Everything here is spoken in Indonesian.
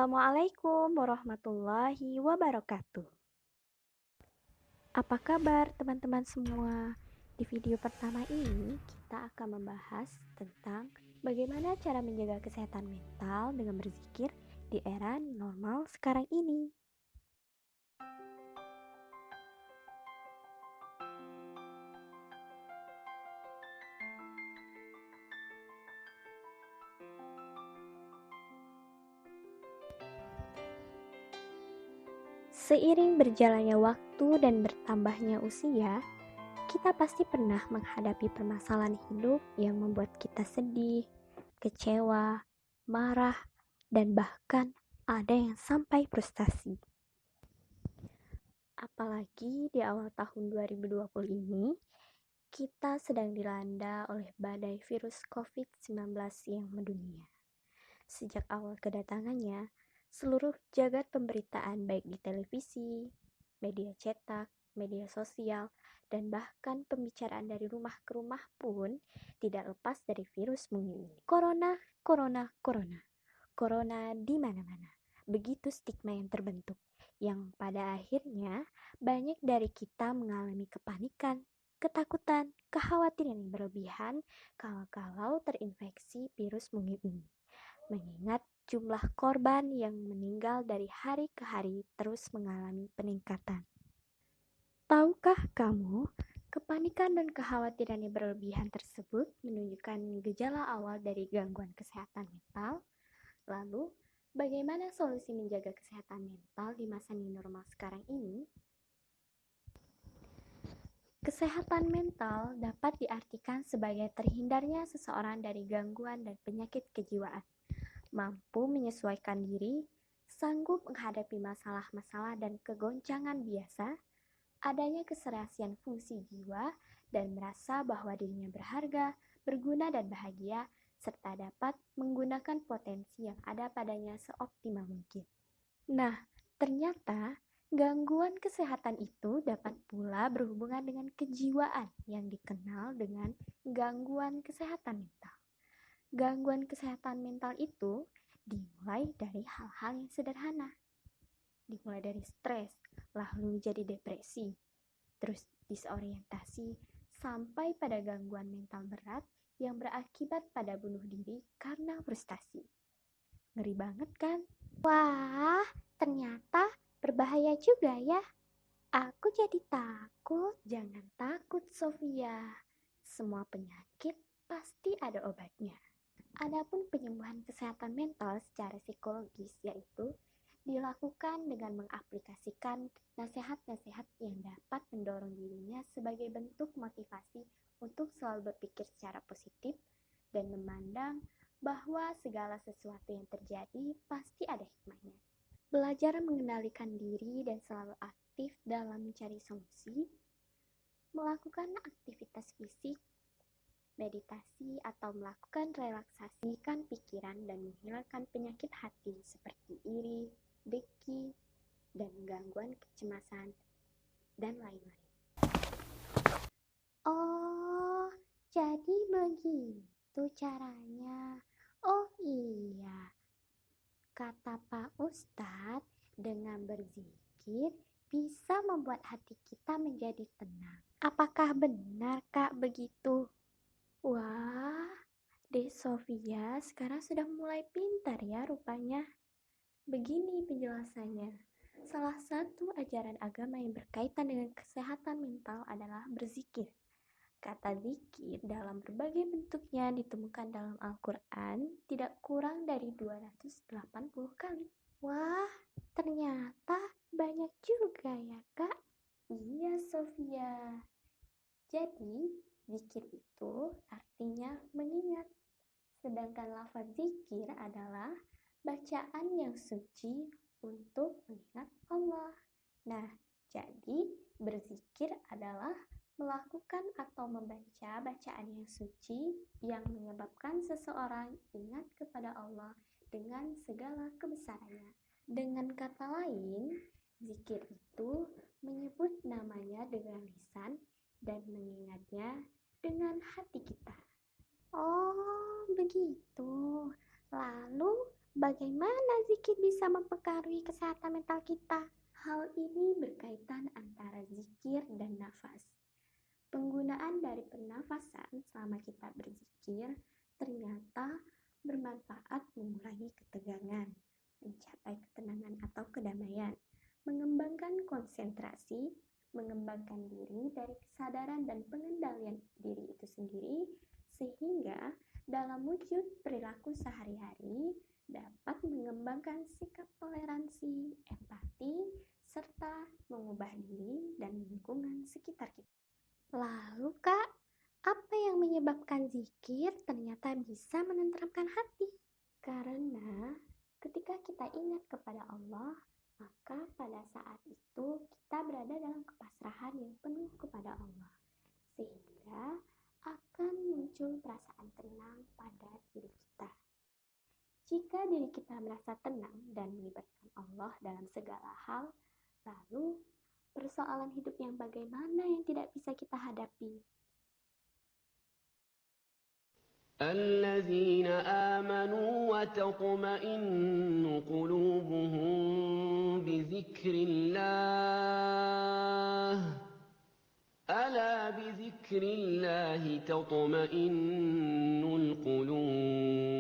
Assalamualaikum warahmatullahi wabarakatuh. Apa kabar teman-teman semua? Di video pertama ini kita akan membahas tentang bagaimana cara menjaga kesehatan mental dengan berzikir di era new normal sekarang ini. Seiring berjalannya waktu dan bertambahnya usia, kita pasti pernah menghadapi permasalahan hidup yang membuat kita sedih, kecewa, marah, dan bahkan ada yang sampai frustasi. Apalagi di awal tahun 2020 ini, kita sedang dilanda oleh badai virus COVID-19 yang mendunia. Sejak awal kedatangannya, seluruh jagat pemberitaan baik di televisi, media cetak, media sosial, dan bahkan pembicaraan dari rumah ke rumah pun tidak lepas dari virus mungil ini. Corona, corona, corona. Corona di mana-mana. Begitu stigma yang terbentuk, yang pada akhirnya banyak dari kita mengalami kepanikan, ketakutan, kekhawatiran yang berlebihan kalau terinfeksi virus mungil ini. Mengingat jumlah korban yang meninggal dari hari ke hari terus mengalami peningkatan. Tahukah kamu, kepanikan dan kekhawatiran yang berlebihan tersebut menunjukkan gejala awal dari gangguan kesehatan mental? Lalu, bagaimana solusi menjaga kesehatan mental di masa new normal sekarang ini? Kesehatan mental dapat diartikan sebagai terhindarnya seseorang dari gangguan dan penyakit kejiwaan, mampu menyesuaikan diri, sanggup menghadapi masalah-masalah dan kegoncangan biasa, adanya keserasian fungsi jiwa, dan merasa bahwa dirinya berharga, berguna dan bahagia, serta dapat menggunakan potensi yang ada padanya seoptimal mungkin. Nah, ternyata gangguan kesehatan itu dapat pula berhubungan dengan kejiwaan yang dikenal dengan gangguan kesehatan mental. Gangguan kesehatan mental itu dimulai dari hal-hal yang sederhana. Dimulai dari stres, lalu jadi depresi, terus disorientasi, sampai pada gangguan mental berat yang berakibat pada bunuh diri karena frustasi. Ngeri banget kan? Wah, ternyata berbahaya juga ya. Aku jadi takut. Jangan takut, Sofia. Semua penyakit pasti ada obatnya. Adapun penyembuhan kesehatan mental secara psikologis yaitu dilakukan dengan mengaplikasikan nasihat-nasihat yang dapat mendorong dirinya sebagai bentuk motivasi untuk selalu berpikir secara positif dan memandang bahwa segala sesuatu yang terjadi pasti ada hikmahnya. Belajar mengendalikan diri dan selalu aktif dalam mencari solusi, melakukan aktivitas fisik, meditasi atau melakukan relaksasikan pikiran dan menghilangkan penyakit hati seperti iri, dengki, dan gangguan kecemasan, dan lain-lain. Oh, jadi begitu caranya. Oh iya, kata Pak Ustadz, dengan berzikir bisa membuat hati kita menjadi tenang. Apakah benar, Kak, begitu? Wah, Dek Sofia sekarang sudah mulai pintar ya rupanya. Begini penjelasannya. Salah satu ajaran agama yang berkaitan dengan kesehatan mental adalah berzikir. Kata zikir dalam berbagai bentuknya ditemukan dalam Al-Quran tidak kurang dari 280 kali. Wah, ternyata banyak juga ya, Kak. Iya, Sofia. Jadi, zikir itu artinya mengingat. Sedangkan lafaz zikir adalah bacaan yang suci untuk mengingat Allah. Nah, jadi berzikir adalah melakukan atau membaca bacaan yang suci yang menyebabkan seseorang ingat kepada Allah dengan segala kebesarannya. Dengan kata lain, zikir itu menyebut namanya dengan lisan dan mengingatnya dengan hati kita. Oh, begitu. Lalu Bagaimana zikir bisa mempengaruhi kesehatan mental kita? Hal ini berkaitan antara zikir dan nafas. Penggunaan dari pernafasan selama kita berzikir ternyata bermanfaat mengurangi ketegangan, mencapai ketenangan atau kedamaian, mengembangkan konsentrasi, mengembangkan diri dari kesadaran dan pengendalian diri itu sendiri, sehingga dalam wujud perilaku sehari-hari dapat mengembangkan sikap toleransi, empati, serta mengubah diri dan lingkungan sekitar kita. Lalu Kak, apa yang menyebabkan zikir ternyata bisa menenteramkan hati? Karena ketika kita ingat kepada Allah, maka pada saat itu kita berada dalam kepasrahan yang penuh kepada Allah. Sehingga akan muncul perasaan tenang pada diri kita. Jika diri kita merasa tenang dan melibatkan Allah dalam segala hal, lalu persoalan hidup yang bagaimana yang tidak bisa kita hadapi? الذين آمنوا وتطمئن قلوبهم بذكر الله ألا بذكر الله تطمئن القلوب